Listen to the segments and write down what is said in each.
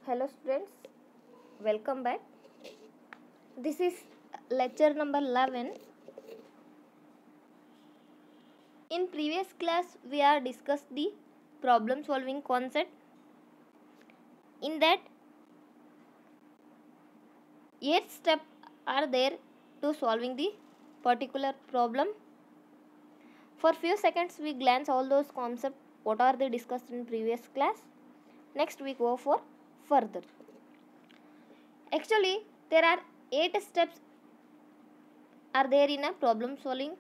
Hello students, welcome back. This is lecture number 11. In previous class we have discussed the problem solving concept. In that 8 steps are there to solving the particular problem. For few seconds we glance all those concepts what are they discussed in previous class. Next we go for further. Actually there are 8 steps are there in a problem solving.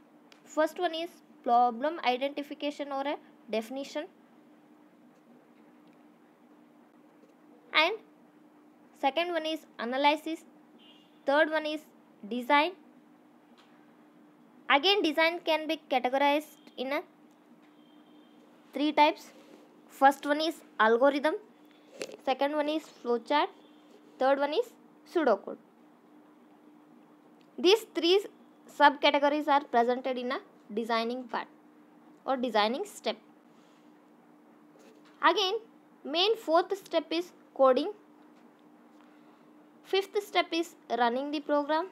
First one is problem identification or a definition, and second one is analysis, third one is design. Again design can be categorized in a 3 types. First one is algorithm, second one is flowchart, third one is pseudocode. These 3 subcategories are presented in a designing part or designing step. Again main fourth step is coding, fifth step is running the program,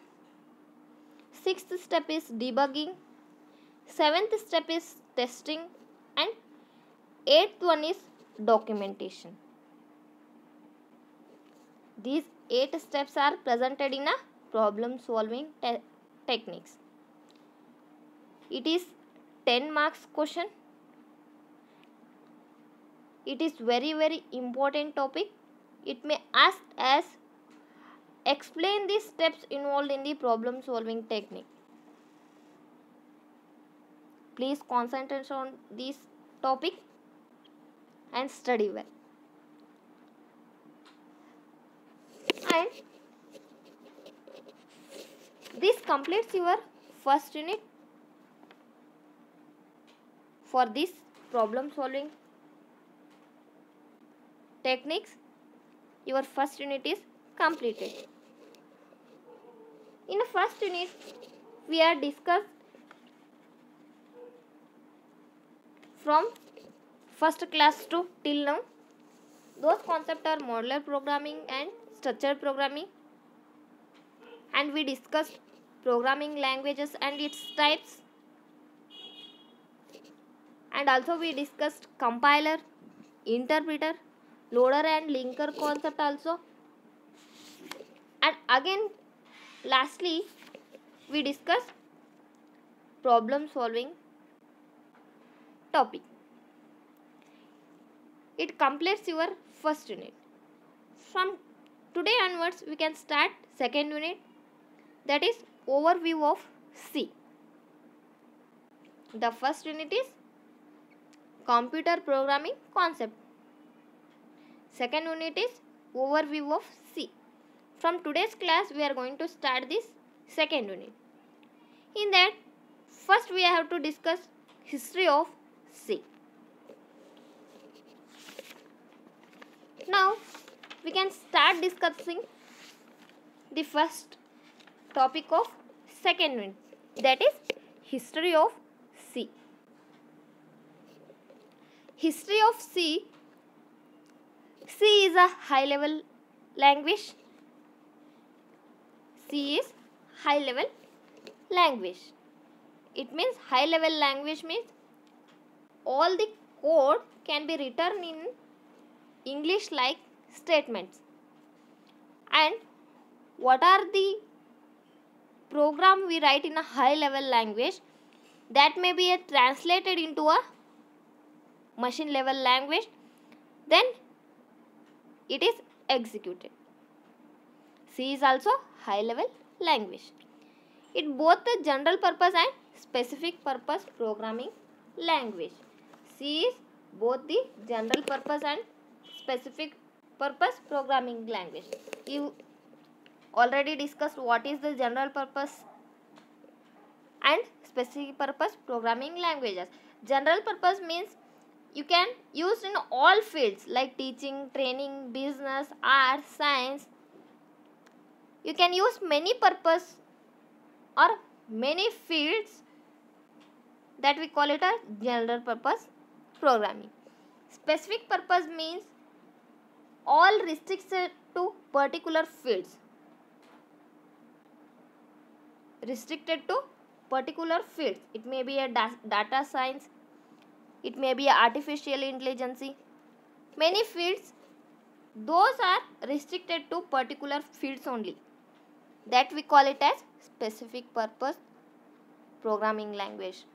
sixth step is debugging, seventh step is testing, and eighth one is documentation. These 8 steps are presented in a problem solving techniques. It is 10 marks question. It is very important topic. It may ask as explain the steps involved in the problem solving technique. Please concentrate on this topic and study well. And this completes your first unit. For this problem solving techniques, your first unit is completed. In the first unit, we are discussed from first class to till now. Those concepts are modular programming and structured programming, and we discussed programming languages and its types, and also we discussed compiler, interpreter, loader and linker concept also. And again lastly we discussed problem solving topic. It completes your first unit. From today onwards we can start second unit, that is overview of C. The first unit is computer programming concept. Second unit is overview of C. From today's class we are going to start this second unit. In that first we have to discuss history of C. Now we can start discussing the first topic of second unit, that is history of C. History of C. C is a high level language. C is high level language. It means high level language means all the code can be written in English like statements. And what are the program we write in a high level language, that may be translated into a machine level language, then it is executed. C is also high level language. It both the general purpose and specific purpose programming language. C is both the general purpose and specific purpose programming language. You already discussed what is the general purpose and specific purpose programming languages. General purpose means you can use in all fields like teaching, training, business, art, science. You can use many purpose or many fields, that we call it a general purpose programming. Specific purpose means all restricted to particular fields. Restricted to particular fields. It may be a data science, it may be a artificial intelligence. Many fields, those are restricted to particular fields only. That we call it as specific purpose programming language.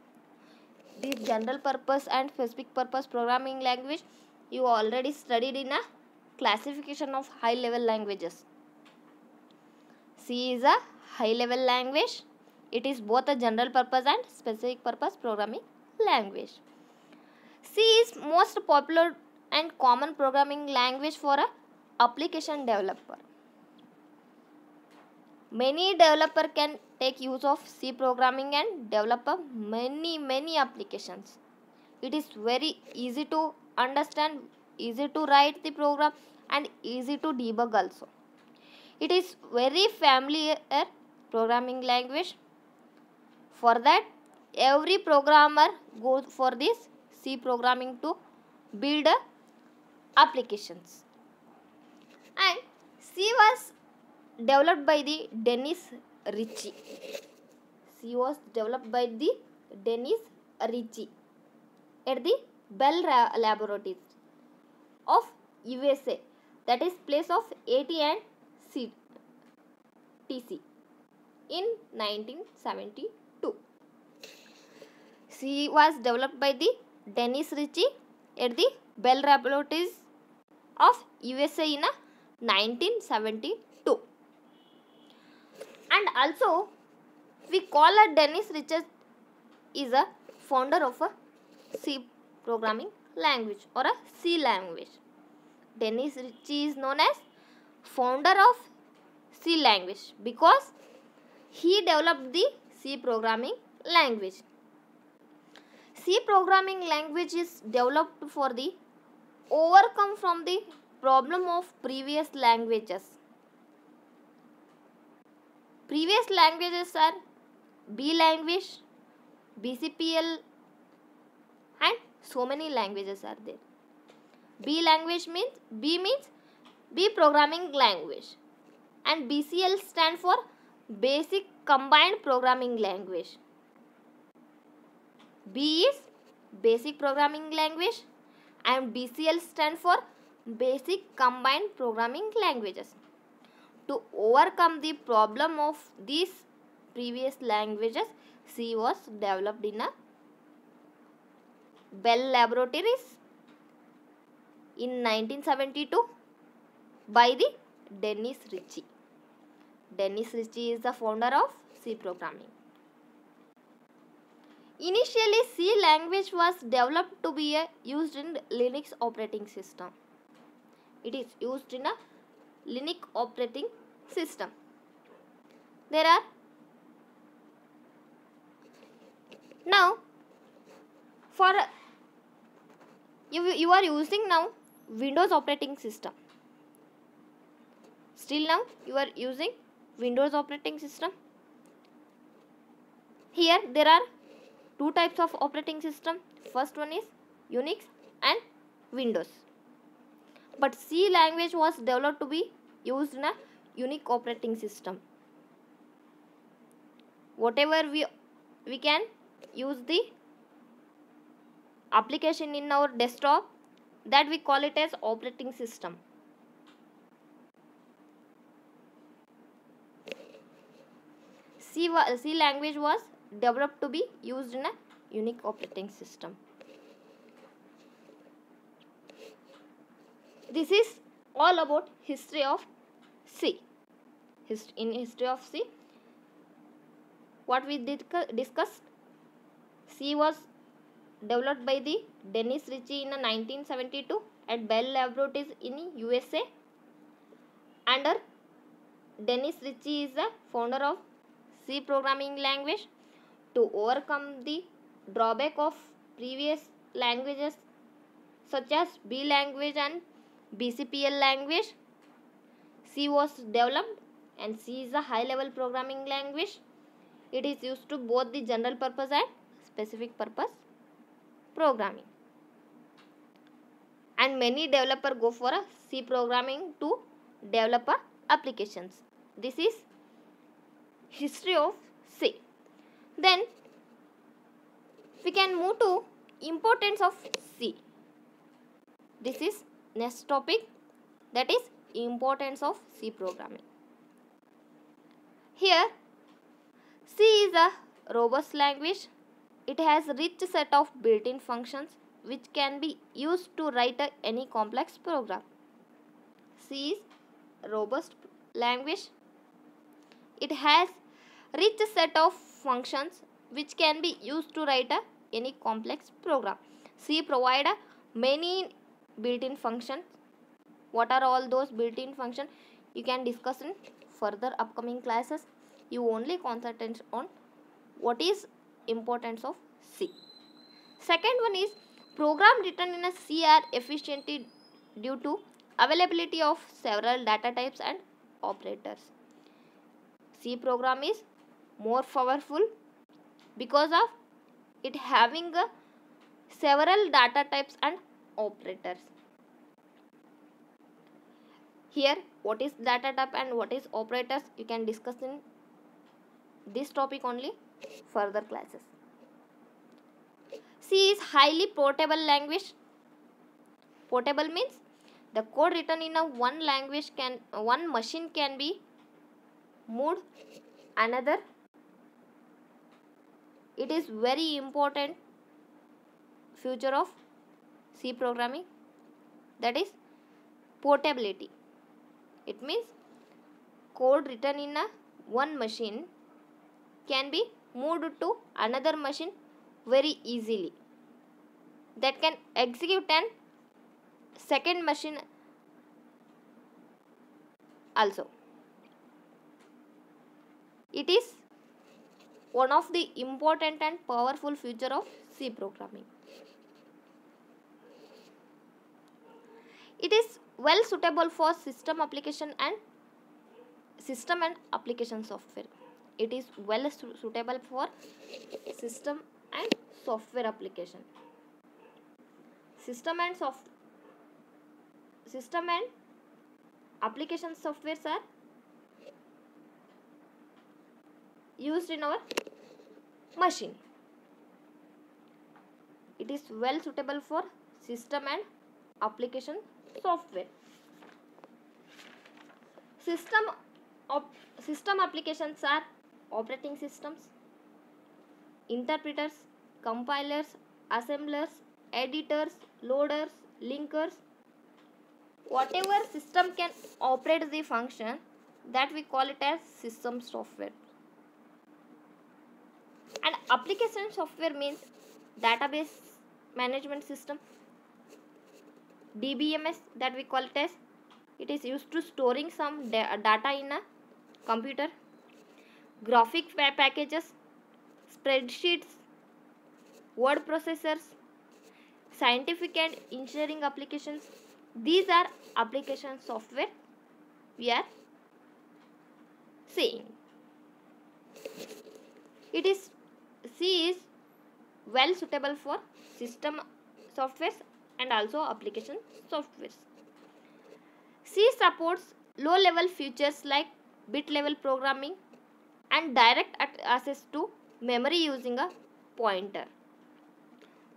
This general purpose and specific purpose programming language you already studied in a classification of high level languages. C is a high level language. It is both a general purpose and specific purpose programming language. C is most popular and common programming language for a application developer. Many developer can take use of C programming and develop many applications. It is very easy to understand, easy to write the program and easy to debug also. It is very familiar programming language. For that, every programmer goes for this C programming to build applications. And C was developed by the Dennis Ritchie. C was developed by the Dennis Ritchie at the Bell Laboratories of USA, that is place of AT and TC, in 1972. C was developed by the Dennis Ritchie at the Bell Laboratories of USA in 1972. And also we call a Dennis Ritchie is a founder of a C programming language or a C language. Dennis Ritchie is known as founder of C language because he developed the C programming language. C programming language is developed for the overcome from the problem of previous languages. Previous languages are B language, BCPL, and so many languages are there. B language means B programming language, and BCL stand for basic combined programming language. B is basic programming language and BCL stand for basic combined programming languages. To overcome the problem of these previous languages, C was developed in a Bell Laboratories in 1972 by the Dennis Ritchie. Dennis Ritchie is the founder of C programming. Initially, C language was developed to be used in Linux operating system. It is used in a Linux operating system. There are now for you are using now Windows operating system. Still now you are using Windows operating system. Here there are two types of operating system. First one is Unix and Windows. But C language was developed to be used in a Unix operating system. Whatever we can use the application in our desktop, that we call it as operating system. C language was developed to be used in a Unix operating system. This is all about history of C. In history of C, what we discussed, C was developed by the Dennis Ritchie in 1972 at Bell Laboratories in USA. Under Dennis Ritchie is the founder of C programming language. To overcome the drawback of previous languages such as B language and BCPL language, C was developed, and C is a high level programming language. It is used to both the general purpose and specific purpose programming. And many developers go for a C programming to develop applications. This is history of C. Then we can move to importance of C. This is next topic, that is importance of C programming. Here C is a robust language. It has a rich set of built-in functions which can be used to write any complex program. C is robust language. It has rich set of functions which can be used to write any complex program. C provide many built-in functions. What are all those built-in functions? You can discuss in further upcoming classes. You only concentrate on what is importance of C. Second one is program written in a C are efficient due to availability of several data types and operators. C program is more powerful because of it having several data types and operators. Here what is data type and what is operators, you can discuss in this topic only further classes. C is highly portable language. Portable means the code written in one language one machine can be moved another. It is very important feature of C programming, that is portability. It means code written in one machine can be moved to another machine very easily. That can execute an second machine also. It is one of the important and powerful feature of C programming. It is well suitable for system application and application software. It is well suitable for system and software application. System and application softwares are used in our machine. It is well suitable for system and application software. System applications are operating systems, interpreters, compilers, assemblers, editors, loaders, linkers. Whatever system can operate the function, that we call it as system software. And application software means database management system, DBMS, that we call it as. It is used to storing some data in a computer. Graphic packages, spreadsheets, word processors, scientific and engineering applications. These are application software we are seeing. C is well suitable for system softwares and also application softwares. C supports low level features like bit level programming and direct access to memory using a pointer,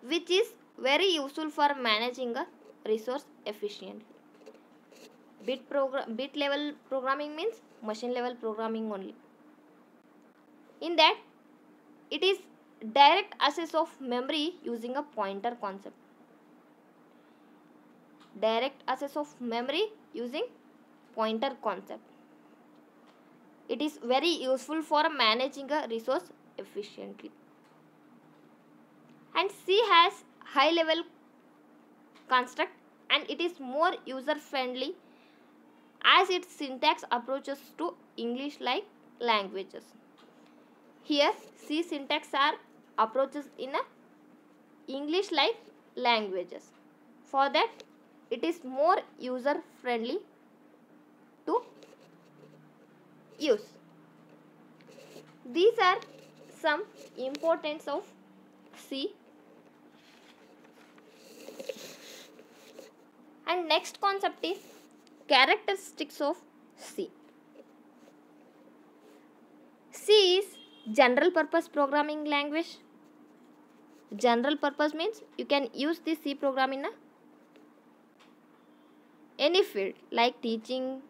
which is very useful for managing a resource efficiently. Bit level programming means machine level programming only. In that, it is direct access of memory using a pointer concept. Direct access of memory using pointer concept. It is very useful for managing a resource efficiently. And C has high level construct and it is more user friendly as its syntax approaches to English like languages. Here C syntax are approaches in a English like languages. For that it is more user friendly to use. These are some importance of C. And next concept is characteristics of C. C is general purpose programming language. General purpose means you can use the C program in any field like teaching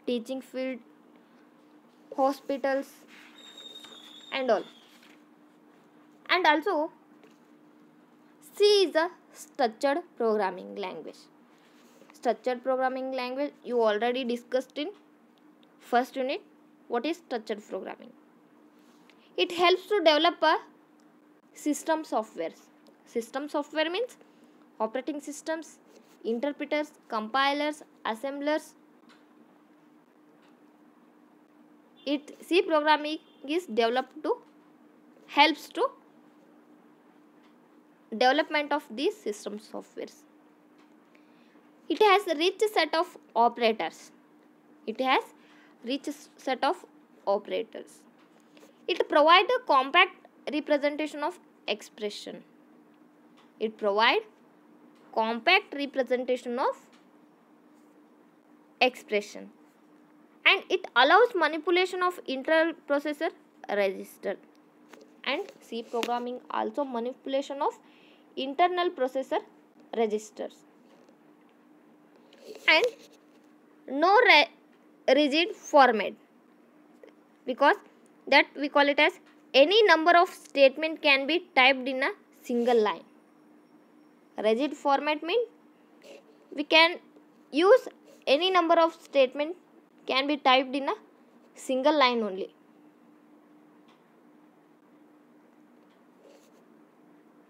field, hospitals and all. And also C is a structured programming language. Structured programming language you already discussed in first unit. What is structured programming? It helps to develop a system software. System software means operating systems, interpreters, compilers, assemblers. C programming is developed to helps to development of these system softwares. It has a rich set of operators. It provides a compact representation of expression. And it allows manipulation of internal processor register. And C programming also manipulation of internal processor registers. And no rigid format, because that we call it as any number of statement can be typed in a single line. Rigid format means we can use any number of statement can be typed in a single line only.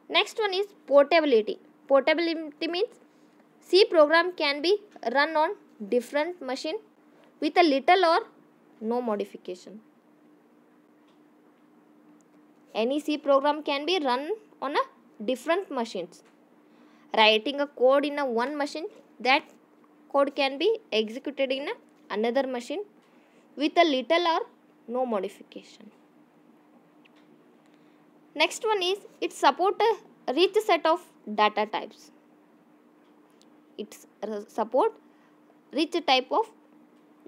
Next one is portability. Portability means C program can be run on different machine with a little or no modification. Any C program can be run on a different machines. Writing a code in a one machine, that code can be executed in another machine with a little or no modification. Next one is it support a rich set of data types. It support rich type of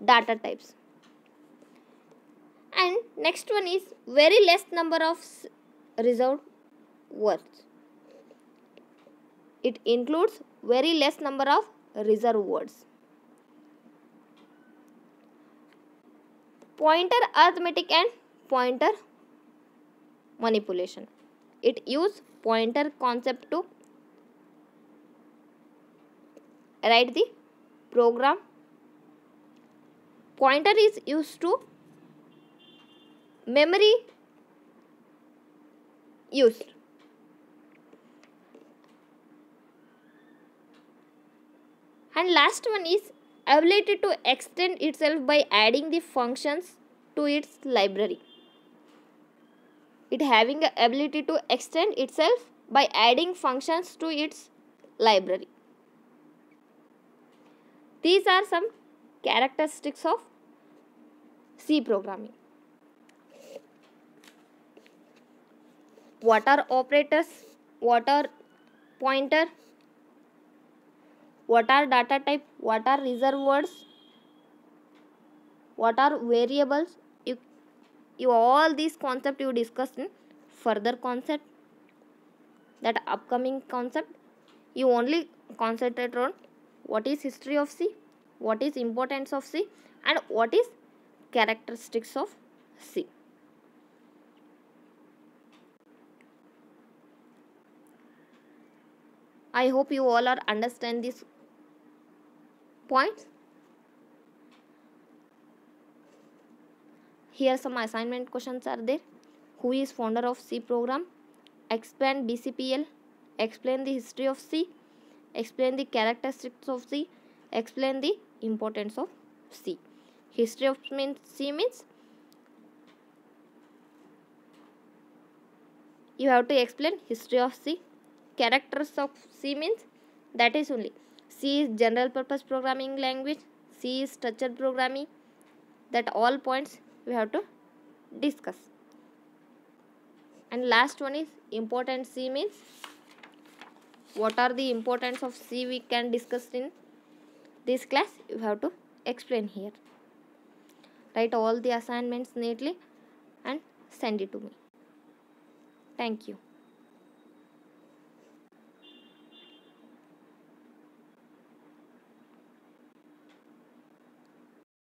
data types. And next one is very less number of reserved words. It includes very less number of reserved words. Pointer arithmetic and pointer manipulation. It use pointer concept to write the program. Pointer is used to memory used. And last one is ability to extend itself by adding the functions to its library. It having the ability to extend itself by adding functions to its library. These are some characteristics of C programming. What are operators? What are pointer? What are data type? What are reserved words? What are variables? You all these concepts you discussed in further concept. That upcoming concept you only concentrate on what is history of C, what is importance of C, and what is characteristics of C. I hope you all are understand these points. Here some assignment questions are there. Who is founder of C program? Explain BCPL. Explain the history of C. Explain the characteristics of C. Explain the importance of C. History of C means you have to explain history of C. Characters of C means that is only C is general purpose programming language. C is structured programming. That all points we have to discuss. And last one is important C means what are the importance of C we can discuss in this class you have to explain here. Write all the assignments neatly and send it to me. Thank you.